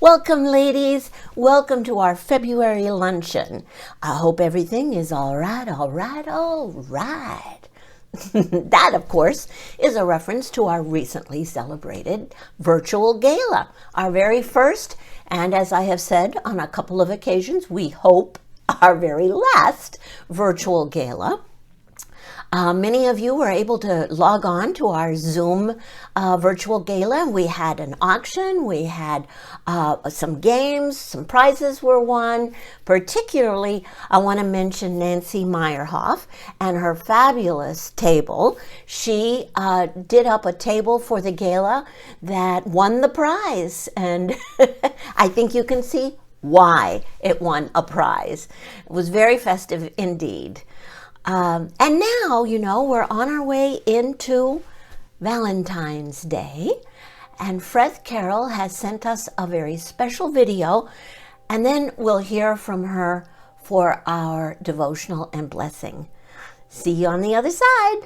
Welcome, ladies. Welcome to our February luncheon. I hope everything is all right, all right, all right. That, of course, is a reference to our recently celebrated virtual gala, our very first, and as I have said on a couple of occasions, we hope our very last virtual gala. Many of you were able to log on to our Zoom virtual gala. We had an auction, we had some games, some prizes were won. Particularly, I want to mention Nancy Meyerhoff and her fabulous table. She did up a table for the gala that won the prize, and I think you can see why it won a prize. It was very festive indeed. And now, we're on our way into Valentine's Day, and Freth Carroll has sent us a very special video, and then we'll hear from her for our devotional and blessing. See you on the other side.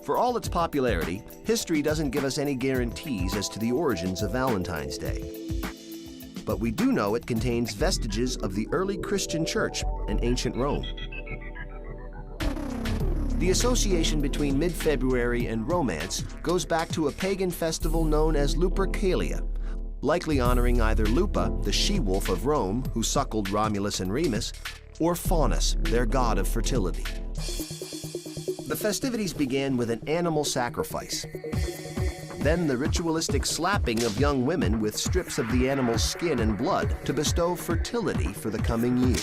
For all its popularity, history doesn't give us any guarantees as to the origins of Valentine's Day. But we do know it contains vestiges of the early Christian church and ancient Rome. The association between mid-February and romance goes back to a pagan festival known as Lupercalia, likely honoring either Lupa, the she-wolf of Rome who suckled Romulus and Remus, or Faunus, their god of fertility. The festivities began with an animal sacrifice. Then the ritualistic slapping of young women with strips of the animal's skin and blood to bestow fertility for the coming year.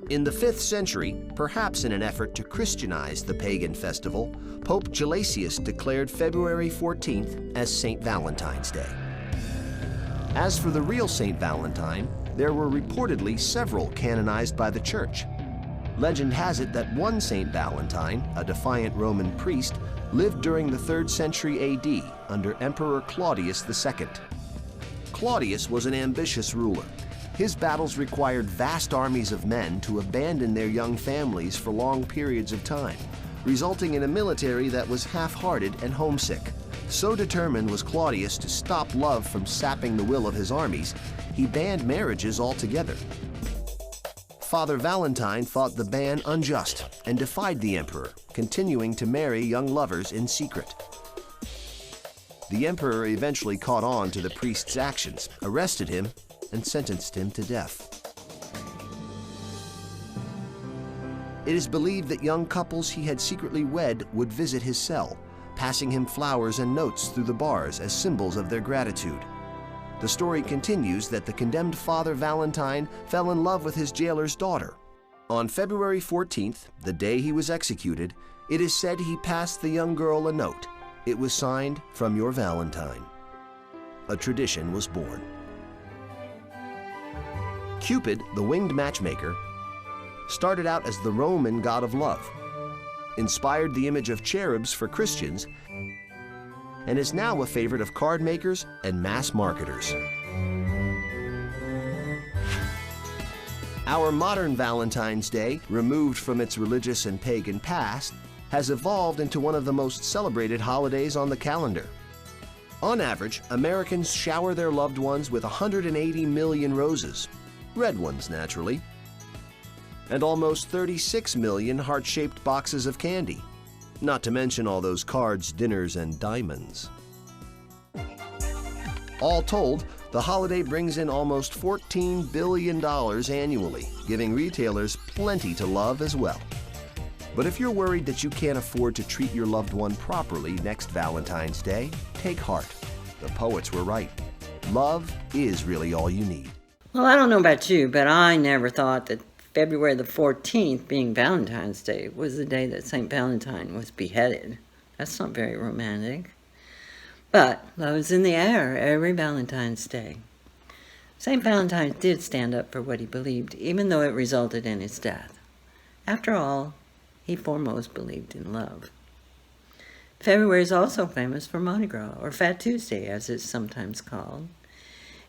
In the 5th century, perhaps in an effort to Christianize the pagan festival, Pope Gelasius declared February 14th as St. Valentine's Day. As for the real St. Valentine, there were reportedly several canonized by the Church. Legend has it that one St. Valentine, a defiant Roman priest, lived during the 3rd century AD under Emperor Claudius II. Claudius was an ambitious ruler. His battles required vast armies of men to abandon their young families for long periods of time, resulting in a military that was half-hearted and homesick. So determined was Claudius to stop love from sapping the will of his armies, he banned marriages altogether. Father Valentine thought the ban unjust and defied the emperor, continuing to marry young lovers in secret. The emperor eventually caught on to the priest's actions, arrested him, and sentenced him to death. It is believed that young couples he had secretly wed would visit his cell, passing him flowers and notes through the bars as symbols of their gratitude. The story continues that the condemned Father Valentine fell in love with his jailer's daughter. On February 14th, the day he was executed, it is said he passed the young girl a note. It was signed, "From your Valentine." A tradition was born. Cupid, the winged matchmaker, started out as the Roman god of love, inspired the image of cherubs for Christians, and is now a favorite of card makers and mass marketers. Our modern Valentine's Day, removed from its religious and pagan past, has evolved into one of the most celebrated holidays on the calendar. On average, Americans shower their loved ones with 180 million roses, red ones naturally, and almost 36 million heart-shaped boxes of candy. Not to mention all those cards, dinners, and diamonds. All told, the holiday brings in almost $14 billion annually, giving retailers plenty to love as well. But if you're worried that you can't afford to treat your loved one properly next Valentine's Day, take heart. The poets were right. Love is really all you need. Well, I don't know about you, but I never thought that February the 14th, being Valentine's Day, was the day that St. Valentine was beheaded. That's not very romantic. But love is in the air every Valentine's Day. St. Valentine did stand up for what he believed, even though it resulted in his death. After all, he foremost believed in love. February is also famous for Mardi Gras, or Fat Tuesday, as it's sometimes called.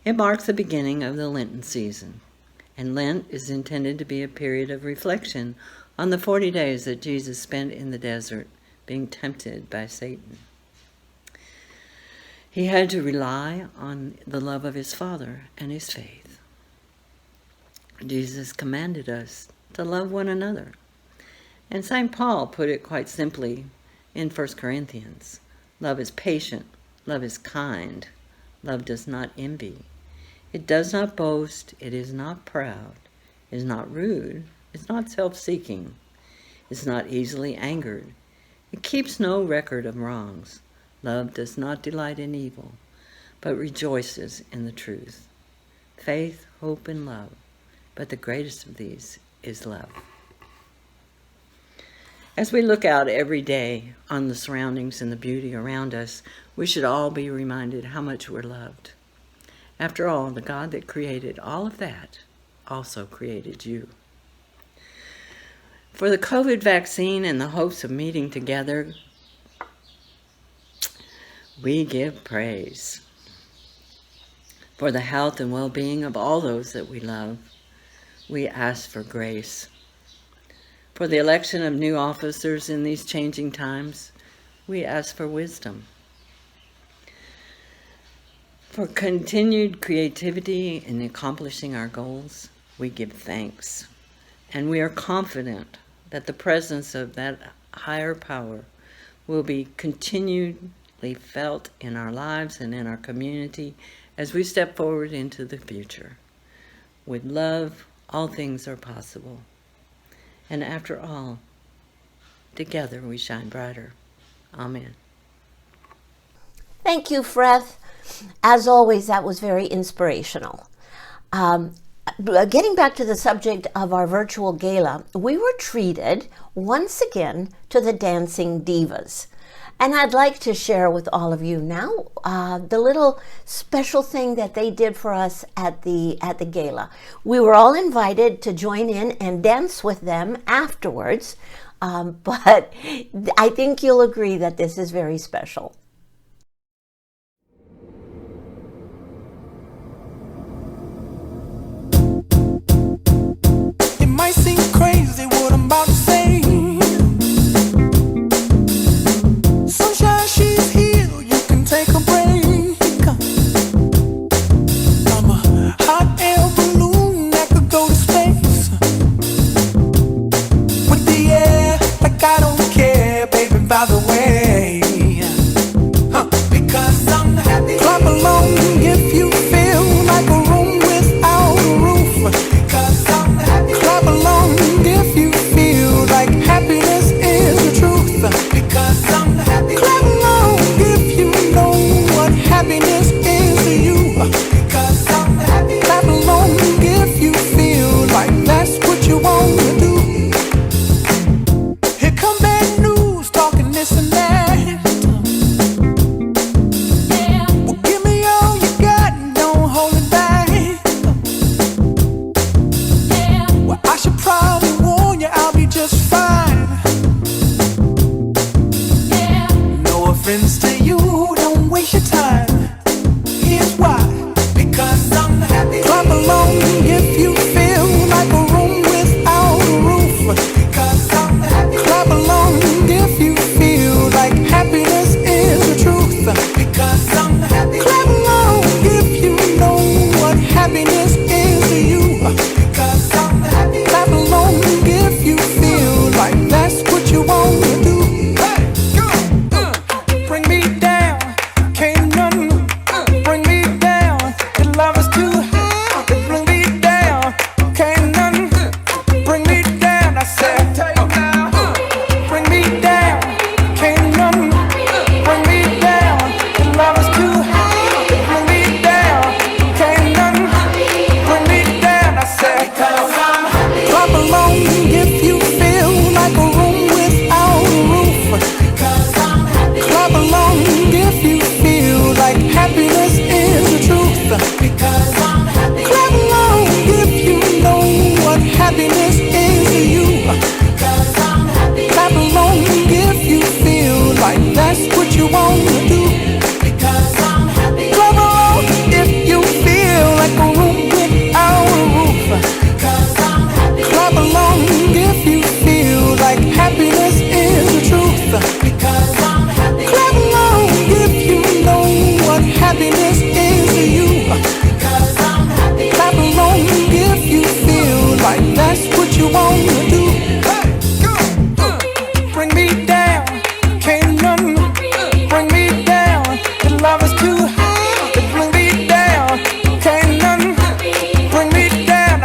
It marks the beginning of the Lenten season. And Lent is intended to be a period of reflection on the 40 days that Jesus spent in the desert being tempted by Satan. He had to rely on the love of his Father and his faith. Jesus commanded us to love one another. And St. Paul put it quite simply in 1 Corinthians. Love is patient. Love is kind. Love does not envy. It does not boast. It is not proud. It is not rude. It is not self-seeking. It is not easily angered. It keeps no record of wrongs. Love does not delight in evil, but rejoices in the truth. Faith, hope, and love. But the greatest of these is love. As we look out every day on the surroundings and the beauty around us, we should all be reminded how much we're loved. After all, the God that created all of that also created you. For the COVID vaccine and the hopes of meeting together, we give praise. For the health and well-being of all those that we love, we ask for grace. For the election of new officers in these changing times, we ask for wisdom. For continued creativity in accomplishing our goals, we give thanks. And we are confident that the presence of that higher power will be continually felt in our lives and in our community as we step forward into the future. With love, all things are possible. And after all, together we shine brighter. Amen. Thank you, Freth. As always, that was very inspirational. Getting back to the subject of our virtual gala, we were treated once again to the Dancing Divas. And I'd like to share with all of you now the little special thing that they did for us at the gala. We were all invited to join in and dance with them afterwards, but I think you'll agree that this is very special. It might seem crazy what I'm about to say. Sunshine, she's here, you can take a break. I'm a hot air balloon that could go to space. With the air, like I don't care, baby, by the way.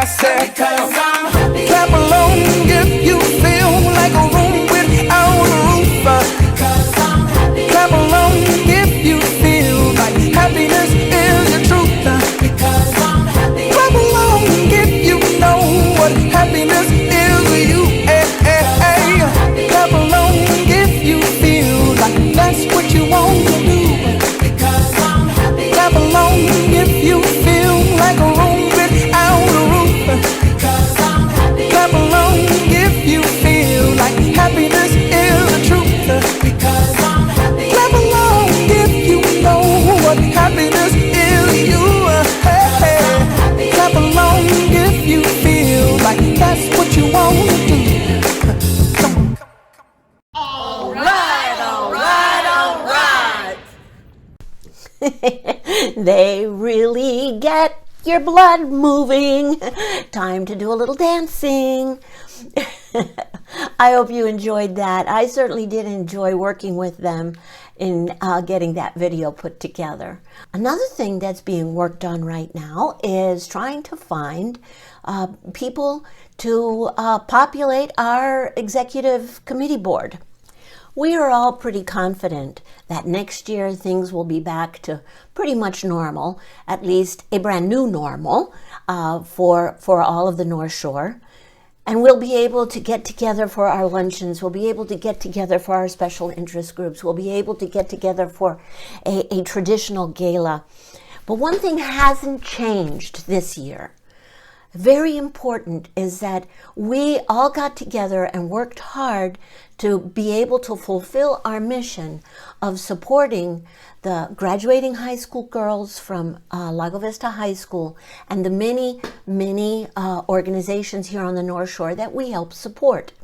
said, clap along if you feel like a room without a roof. Clap along if you feel like happiness is the truth. Clap along if you know what happiness is to you. Clap along if you feel like that's what you want to do. Clap along if you feel like a room without a roof. Clap along if you feel like happiness is the truth. Clap along if you know what happiness is to you. Clap along if you feel like that's what you want to do. They really get your blood moving. Time to do a little dancing. I hope you enjoyed that. I certainly did enjoy working with them in getting that video put together. Another thing that's being worked on right now is trying to find people to populate our executive committee board. We are all pretty confident that next year things will be back to pretty much normal, at least a brand new normal for all of the North Shore. And we'll be able to get together for our luncheons. We'll be able to get together for our special interest groups. We'll be able to get together for a traditional gala. But one thing hasn't changed this year. Very important is that we all got together and worked hard to be able to fulfill our mission of supporting the graduating high school girls from Lago Vista High School and the many organizations here on the North Shore that we help support.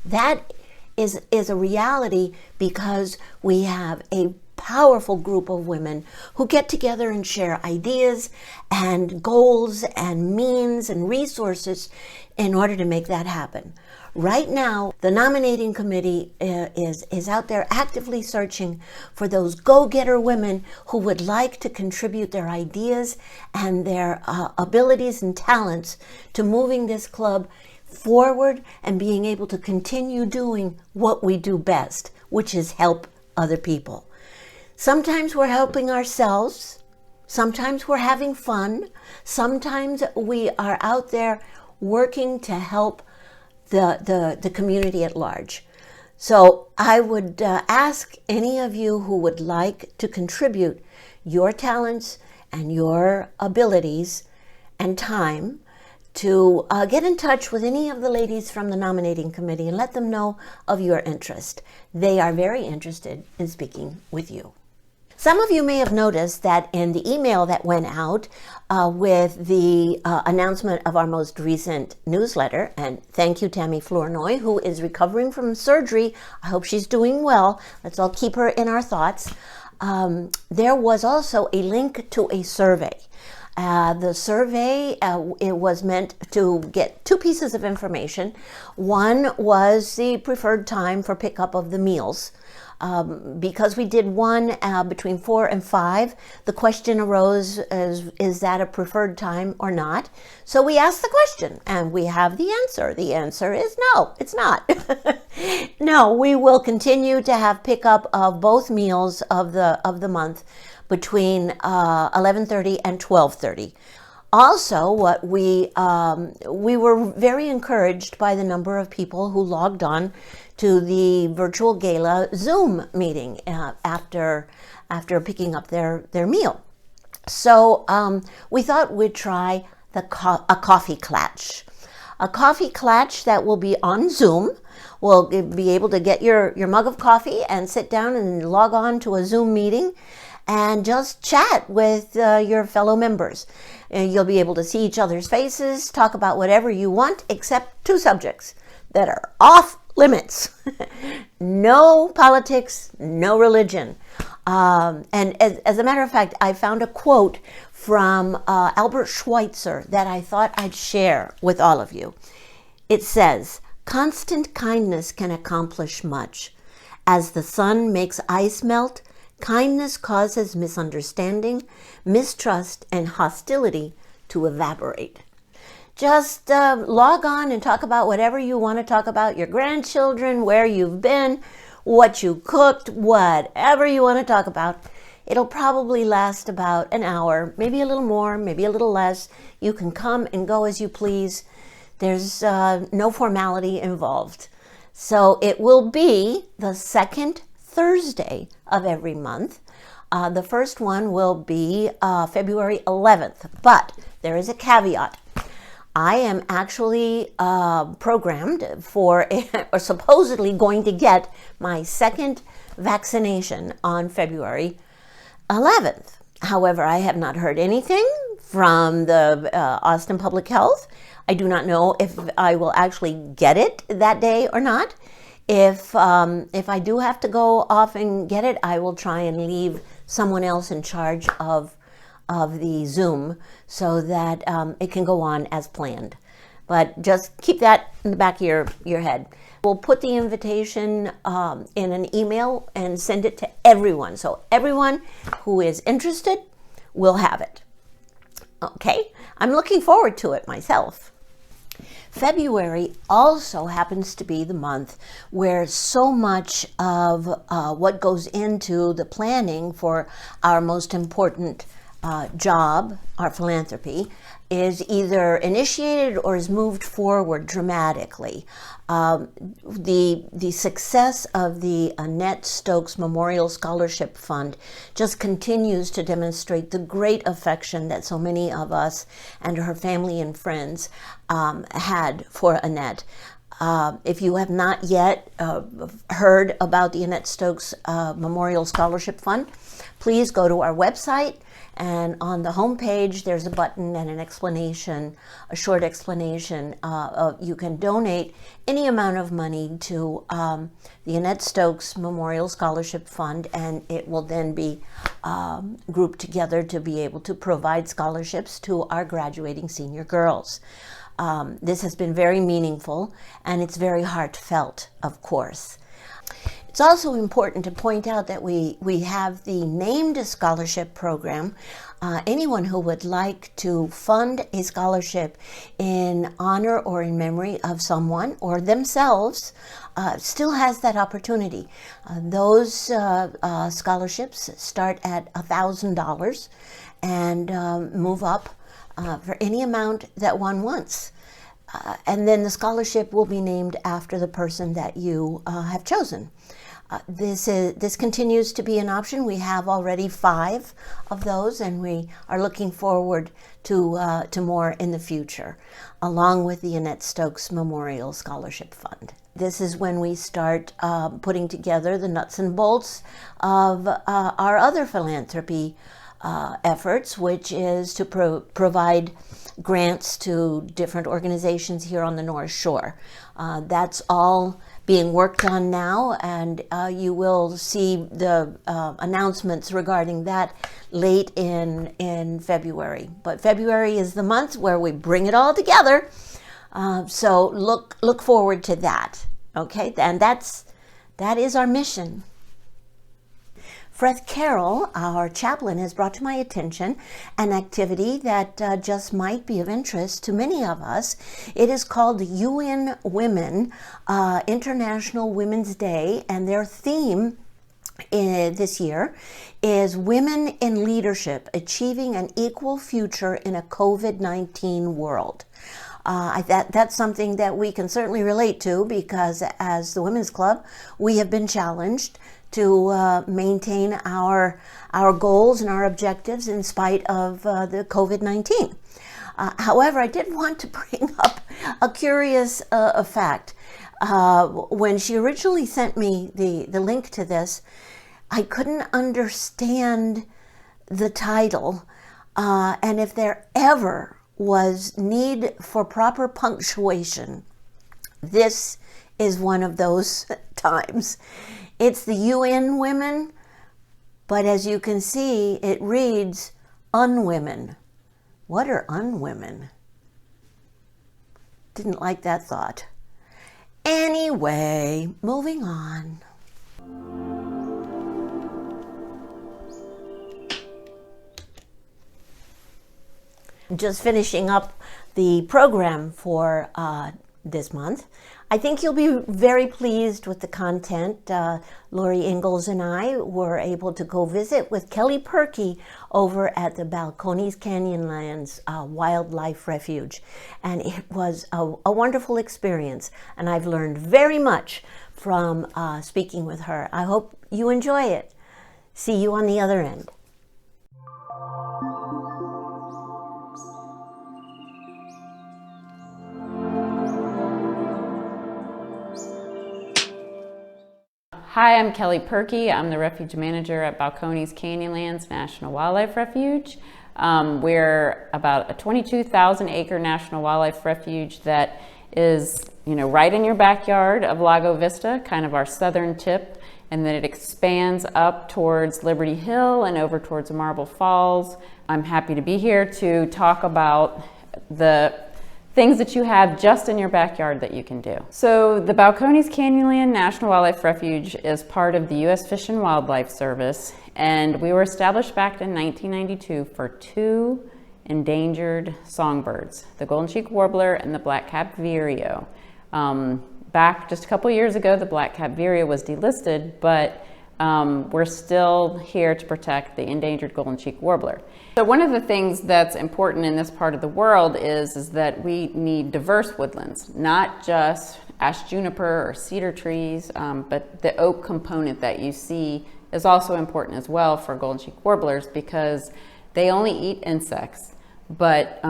That is a reality because we have a powerful group of women who get together and share ideas and goals and means and resources in order to make that happen. Right now, the nominating committee is out there actively searching for those go-getter women who would like to contribute their ideas and their abilities and talents to moving this club forward and being able to continue doing what we do best, which is help other people. Sometimes we're helping ourselves, sometimes we're having fun, sometimes we are out there working to help the community at large. So I would ask any of you who would like to contribute your talents and your abilities and time to get in touch with any of the ladies from the nominating committee and let them know of your interest. They are very interested in speaking with you. Some of you may have noticed that in the email that went out with the announcement of our most recent newsletter, and thank you, Tammy Flournoy, who is recovering from surgery. I hope she's doing well. Let's all keep her in our thoughts. There was also a link to a survey. The survey, it was meant to get two pieces of information. One was the preferred time for pickup of the meals. Because we did one between 4 and 5, the question arose, is that a preferred time or not? So we asked the question and we have the answer. The answer is no, it's not. No, we will continue to have pickup of both meals of the month between 11:30 and 12:30. Also, what we were very encouraged by the number of people who logged on to the virtual gala Zoom meeting after picking up their meal. So we thought we'd try a coffee clatch. A coffee clatch that will be on Zoom. We'll be able to get your mug of coffee and sit down and log on to a Zoom meeting and just chat with your fellow members. You'll be able to see each other's faces, talk about whatever you want, except two subjects that are off limits. No politics, no religion. And as a matter of fact, I found a quote from Albert Schweitzer that I thought I'd share with all of you. It says, "Constant kindness can accomplish much. As the sun makes ice melt, kindness causes misunderstanding, mistrust, and hostility to evaporate." just log on and talk about whatever you want to talk about, your grandchildren, where you've been, what you cooked, whatever you want to talk about. It'll probably last about an hour, maybe a little more, maybe a little less. You can come and go as you please. There's no formality involved. So it will be the second Thursday of every month. The first one will be February 11th, but there is a caveat. I am actually programmed for, or supposedly going to get my second vaccination on February 11th. However, I have not heard anything from the Austin Public Health. I do not know if I will actually get it that day or not. If I do have to go off and get it, I will try and leave someone else in charge of the Zoom so that it can go on as planned. But just keep that in the back of your head. We'll put the invitation in an email and send it to everyone. So everyone who is interested will have it. Okay? I'm looking forward to it myself. February also happens to be the month where so much of what goes into the planning for our most important job, our philanthropy, is either initiated or is moved forward dramatically. The success of the Annette Stokes Memorial Scholarship Fund just continues to demonstrate the great affection that so many of us and her family and friends had for Annette. If you have not yet heard about the Annette Stokes Memorial Scholarship Fund, please go to our website. And on the homepage, there's a button and an explanation, a short explanation. You can donate any amount of money to the Annette Stokes Memorial Scholarship Fund, and it will then be grouped together to be able to provide scholarships to our graduating senior girls. This has been very meaningful, and it's very heartfelt, of course. It's also important to point out that we have the named scholarship program. Anyone who would like to fund a scholarship in honor or in memory of someone or themselves still has that opportunity. Those scholarships start at $1,000 and move up for any amount that one wants. And then the scholarship will be named after the person that you have chosen. This continues to be an option. We have already 5 of those, and we are looking forward to more in the future, along with the Annette Stokes Memorial Scholarship Fund. This is when we start putting together the nuts and bolts of our other philanthropy efforts, which is to provide grants to different organizations here on the North Shore. That's all being worked on now, and you will see the announcements regarding that late in February. But February is the month where we bring it all together, so look forward to that. Okay, and that is our mission. Freth Carroll, our chaplain, has brought to my attention an activity that just might be of interest to many of us. It is called the UN Women International Women's Day, and their theme this year is Women in Leadership, Achieving an Equal Future in a COVID-19 World. That's something that we can certainly relate to, because as the Women's Club, we have been challenged to maintain our goals and our objectives in spite of the COVID-19. However, I did want to bring up a curious fact. When she originally sent me the link to this, I couldn't understand the title, and if there ever was need for proper punctuation, this is one of those times. It's the UN Women, but as you can see, it reads unwomen. What are unwomen? Didn't like that thought. Anyway, moving on. Just finishing up the program for this month. I think you'll be very pleased with the content. Lori Ingalls and I were able to go visit with Kelly Perky over at the Balcones Canyonlands Wildlife Refuge. And it was a wonderful experience. And I've learned very much from speaking with her. I hope you enjoy it. See you on the other end. Hi, I'm Kelly Perky. I'm the refuge manager at Balcones Canyonlands National Wildlife Refuge. We're about a 22,000 acre national wildlife refuge that is, right in your backyard of Lago Vista, kind of our southern tip, and then it expands up towards Liberty Hill and over towards Marble Falls. I'm happy to be here to talk about the things that you have just in your backyard that you can do. So the Balcones Canyonlands National Wildlife Refuge is part of the U.S. Fish and Wildlife Service, and we were established back in 1992 for two endangered songbirds, the golden cheek warbler and the black-capped vireo. Back just a couple years ago, the black-capped vireo was delisted, but we're still here to protect the endangered golden cheek warbler. So one of the things that's important in this part of the world is that we need diverse woodlands, not just ash juniper or cedar trees, but the oak component that you see is also important as well for golden cheek warblers because they only eat insects, but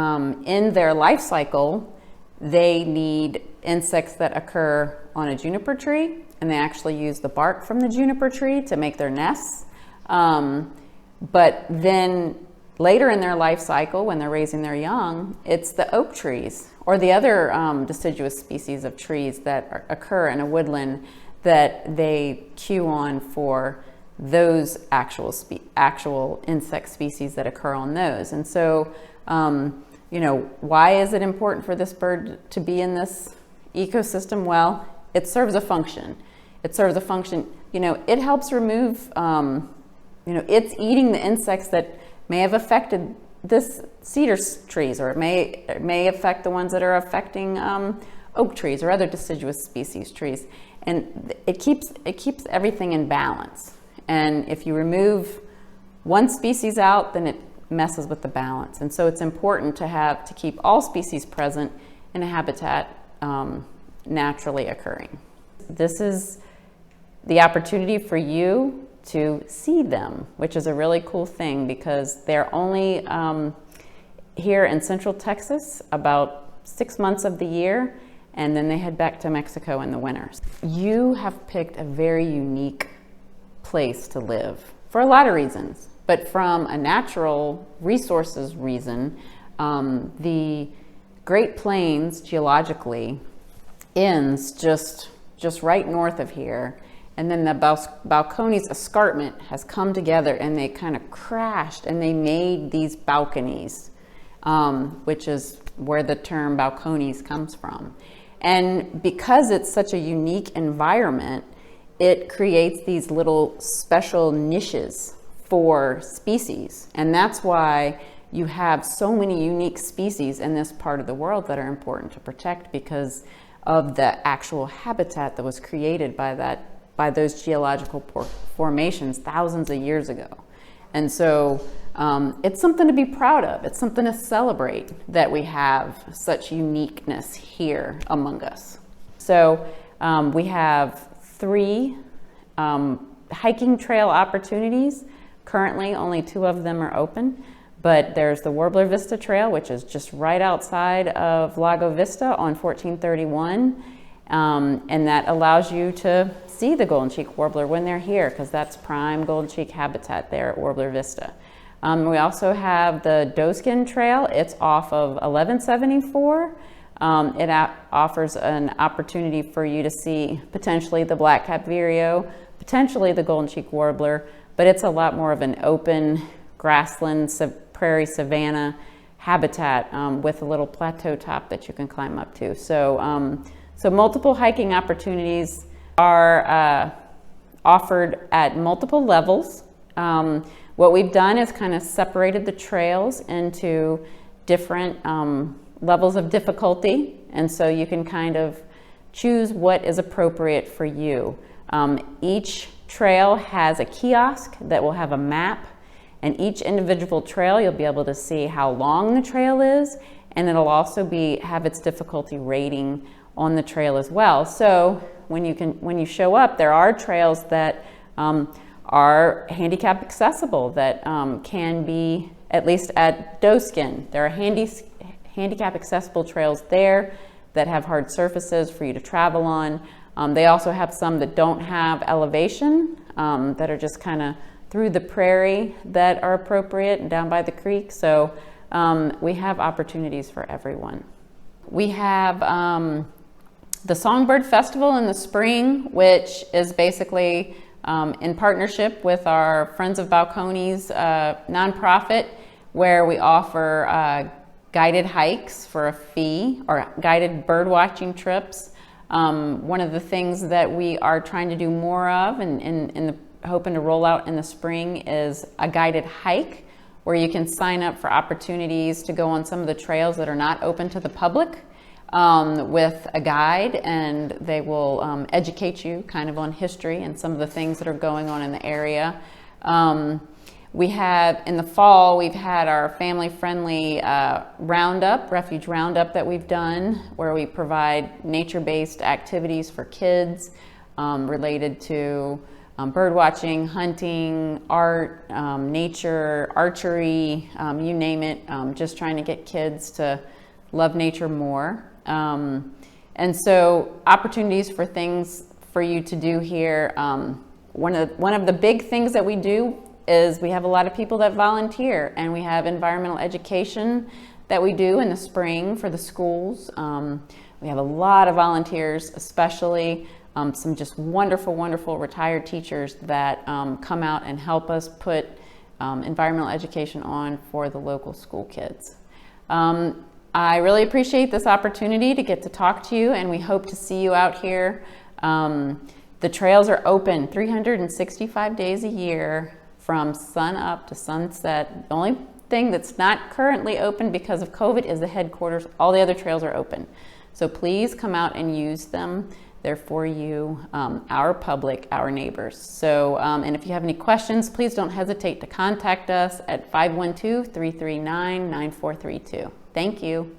in their life cycle, they need insects that occur on a juniper tree, and they actually use the bark from the juniper tree to make their nests. But then later in their life cycle, when they're raising their young, it's the oak trees or the other deciduous species of trees that occur in a woodland that they cue on for those actual insect species that occur on those. And so, why is it important for this bird to be in this ecosystem? Well, it serves a function. It serves a function, it helps remove, it's eating the insects that may have affected this cedar trees, or it may affect the ones that are affecting oak trees or other deciduous species trees. And it keeps everything in balance. And if you remove one species out, then it messes with the balance. And so it's important to keep all species present in a habitat naturally occurring. This is the opportunity for you to see them, which is a really cool thing because they're only here in Central Texas about 6 months of the year, and then they head back to Mexico in the winters. You have picked a very unique place to live for a lot of reasons, but from a natural resources reason, the Great Plains geologically ends just right north of here, and then the Balcones escarpment has come together and they kind of crashed and they made these balconies, which is where the term Balcones comes from. And because it's such a unique environment, it creates these little special niches for species. And that's why you have so many unique species in this part of the world that are important to protect because of the actual habitat that was created by those geological formations thousands of years ago. And so it's something to be proud of. It's something to celebrate that we have such uniqueness here among us. So we have 3 hiking trail opportunities. Currently, only 2 of them are open, but there's the Warbler Vista Trail, which is just right outside of Lago Vista on 1431, and that allows you to see the golden cheek warbler when they're here, because that's prime golden cheek habitat there at Warbler Vista. We also have the Doeskin Trail. It's off of 1174. It offers an opportunity for you to see potentially the black-capped vireo, potentially the golden cheek warbler, but it's a lot more of an open grassland, prairie savanna habitat with a little plateau top that you can climb up to. So, so multiple hiking opportunities are offered at multiple levels. What we've done is kind of separated the trails into different levels of difficulty, and so you can kind of choose what is appropriate for you. Each trail has a kiosk that will have a map, and each individual trail you'll be able to see how long the trail is, and it'll also have its difficulty rating on the trail as well. So when you show up, there are trails that are handicap accessible, that can be, at least at Doeskin, there are handicap accessible trails there that have hard surfaces for you to travel on. They also have some that don't have elevation, that are just kind of through the prairie, that are appropriate and down by the creek. So we have opportunities for everyone. We have the Songbird Festival in the spring, which is basically in partnership with our Friends of Balcones nonprofit, where we offer guided hikes for a fee, or guided bird watching trips. One of the things that we are trying to do more of and hoping to roll out in the spring is a guided hike, where you can sign up for opportunities to go on some of the trails that are not open to the public with a guide, and they will educate you kind of on history and some of the things that are going on in the area. We have, in the fall, we've had our family-friendly roundup, refuge roundup that we've done, where we provide nature-based activities for kids related to bird watching, hunting, art, nature, archery, you name it, just trying to get kids to love nature more. And so opportunities for things for you to do here. One of the big things that we do is we have a lot of people that volunteer, and we have environmental education that we do in the spring for the schools. We have a lot of volunteers, especially some just wonderful, wonderful retired teachers that come out and help us put environmental education on for the local school kids. I really appreciate this opportunity to get to talk to you, and we hope to see you out here. The trails are open 365 days a year from sun up to sunset. The only thing that's not currently open because of COVID is the headquarters. All the other trails are open. So please come out and use them. They're for you, our public, our neighbors. So, and if you have any questions, please don't hesitate to contact us at 512-339-9432. Thank you.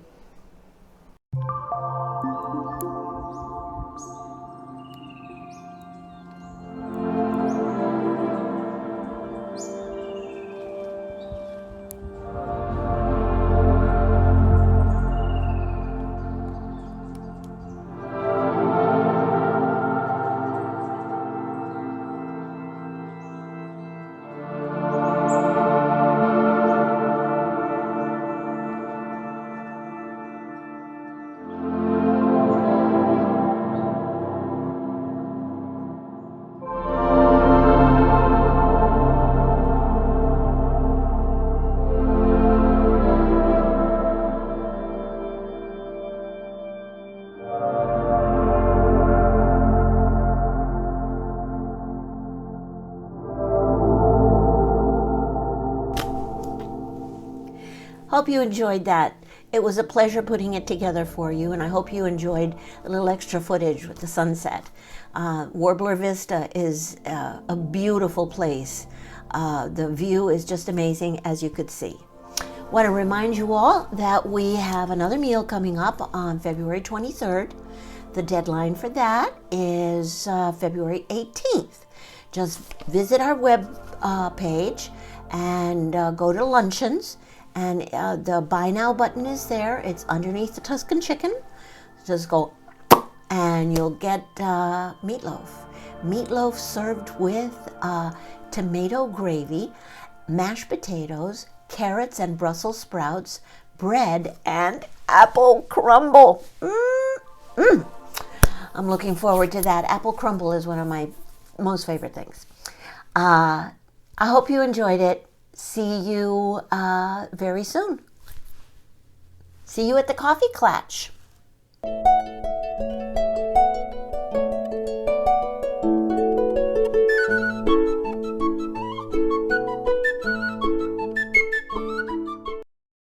Hope you enjoyed that. It was a pleasure putting it together for you, and I hope you enjoyed a little extra footage with the sunset. Warbler Vista is a beautiful place. The view is just amazing, as you could see. Want to remind you all that we have another meal coming up on February 23rd. The deadline for that is February 18th. Just visit our web page and go to luncheons. And the buy now button is there. It's underneath the Tuscan chicken. Just go and you'll get meatloaf. Meatloaf served with tomato gravy, mashed potatoes, carrots and Brussels sprouts, bread, and apple crumble. I'm looking forward to that. Apple crumble is one of my most favorite things. I hope you enjoyed it. See you very soon. See you at the coffee clatch.